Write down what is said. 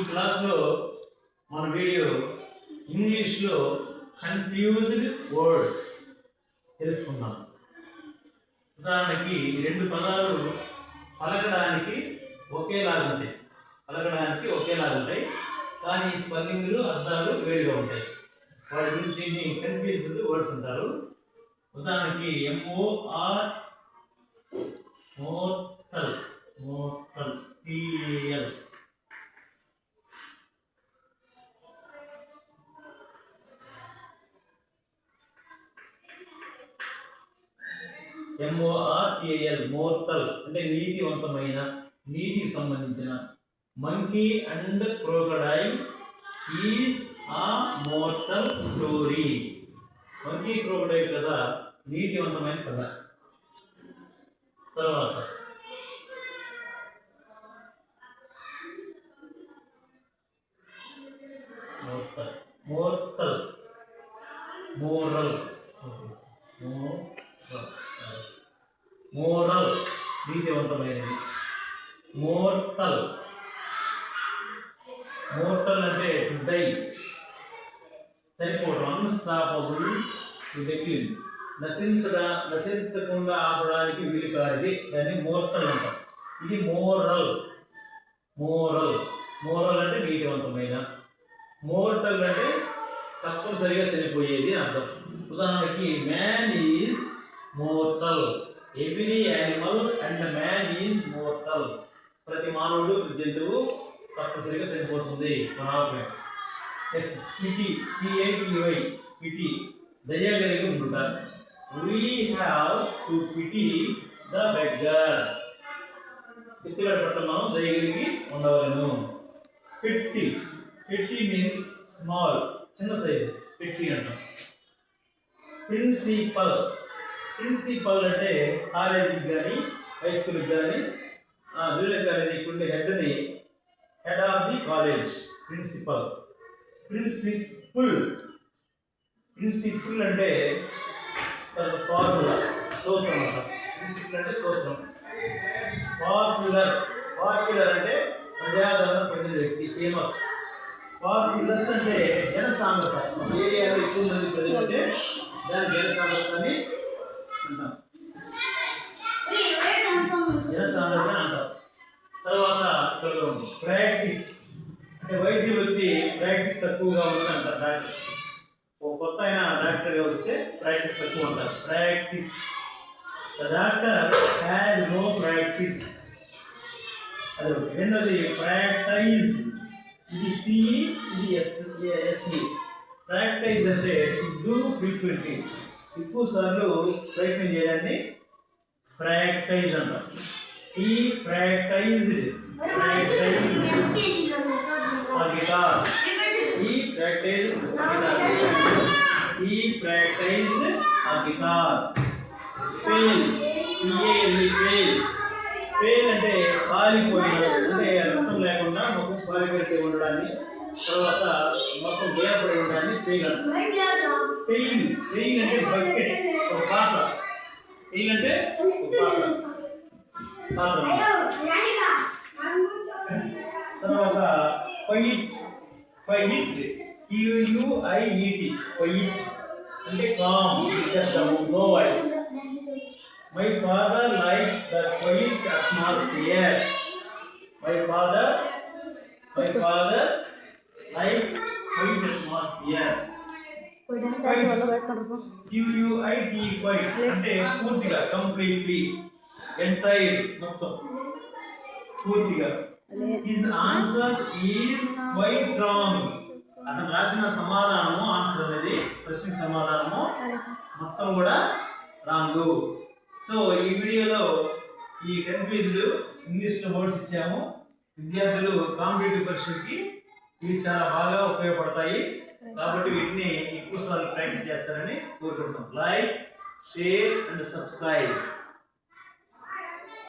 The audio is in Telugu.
క్లాస్లో మన వీడియో ఇంగ్లీష్లో కన్ఫ్యూజ్డ్ వర్డ్స్ తెలుసుకున్నాం. ఉదాహరణకి రెండు పదాలు పలకడానికి ఒకేలాగా ఉంటాయి, కానీ స్పెల్లింగ్లు అర్థాలు వేరుగా ఉంటాయి. వాటి గురించి కన్ఫ్యూజ్డ్ వర్డ్స్ అంటారు. ఉదాహరణకి MOR mortal TAL, MORTAL mortal అంటే నీతివంతమైన, నీతికి సంబంధించిన. మంకీ అండ్ క్రోకడైల్ ఈజ్ ఆ మోర్టల్ స్టోరీ. మంకీ క్రోకడైల్ కదా నీతివంతమైన కథ. తర్వాత మోరల్ నీతివంతమైనది. మోర్టల్ అంటే డై, చనిపోవడం. అన్స్టాపబుల్ టు ది కిల్, నశించకుండా ఆపడానికి వీలు కానిది, దాన్ని మోర్టల్ అంటాం. ఇది మోరల్ అంటే నీతివంతమైన. మోర్టల్ అంటే తప్పనిసరిగా చనిపోయేది అర్థం. ఉదాహరణకి man is mortal, every animal and man is mortal. ప్రతి మానవుడు, ప్రతి జంతువు తప్పనిసరిగా చనిపోతుంది. నెక్స్ట్ పిటి, PATY, పిటి దయ కలిగి ఉండుట. We have to pity the beggar. పిచ్చిగా పట్ల మనం దయ కలిగి ఉండవలను. పెట్టి మీన్స్ స్మాల్, చిన్న సైజు, పెట్టి అంటాం. ప్రిన్సిపల్ అంటే కాలేజీకి కానీ హై స్కూల్కి కానీ జూనియర్ కాలేజీకి ఉండే head of the college principal. Principle అంటే ఫార్ములా, సూత్రం అంటాం. ప్రిన్సిపుల్ అంటే సూత్రం. పాపులర్ అంటే ప్రజాదరణ పొందిన వ్యక్తి, ఫేమస్. పాపులస్ అంటే జనసాంద్రత, ఏరియాలో ఎక్కువ మంది ప్రజలు అంటే దాని జనసాంద్రత అని అంటాం. జనసాంద్రత అంటాం. తర్వాత ప్రాక్టీస్ అంటే వైద్య వ్యక్తి ప్రాక్టీస్ తక్కువగా ఉంటుంది అంటారు. డాక్టర్స్ ఒక కొత్త అయిన డాక్టర్గా వస్తే ప్రాక్టీస్ తక్కువ ఉంటారు. Practice, the doctor has no practice. అది ఒకటి. రెండోది ప్రాక్టైజ్, ఇది CE, ఇది SE. ప్రాక్టైజ్ అంటే డూ ఫ్రీక్వెంట్లీ, ఎక్కువ సార్లు ప్రయత్నం చేయడాన్ని ప్రాక్టైజ్ అంటాం. ఈ ప్రాక్టైజ్డ్ గిటార్, ఈ ప్రాక్టైజ్డ్ గిటార్. పెయిల్, పెయిల్ అంటే కాలిపోయిన, అంటే రక్తం లేకుండా మొత్తం కాలిపెట్టి ఉండడాన్ని, తర్వాత మొత్తం వేయబడి ఉండడాన్ని పెయిల్ అంటారు. పెయిల్ అంటే బకెట్, ఒక పాత్ర. పెయిల్ అంటే పాత్ర. తర్వాత క్వైట్, QUIET, క్వైట్ అంటే కామ్, నిశ్శబ్దము, no voice. My father likes the quiet atmosphere. My father likes quiet atmosphere. QUIT, quiet అంటే పూర్తిగా, కంప్లీట్లీ, ఎంటైర్, మొత్తం, పూర్తిగా. His answer is quite wrong. అతను రాసిన సమాధానము, ఆన్సర్ అనేది ప్రశ్నకి సమాధానము మొత్తం కూడా రాంగ్. సో ఈ వీడియోలో ఈ కన్ఫ్యూజ్డ్ ఇంగ్లీష్లో వర్డ్స్ ఇచ్చాము. విద్యార్థులు కాంపిటేటివ్ పరీక్షలకి ఇవి చాలా బాగా ఉపయోగపడతాయి. కాబట్టి వీటిని ఎక్కువసార్లు ప్రాక్టీస్ చేస్తారని కోరుకుంటున్నాం. Like, share and subscribe.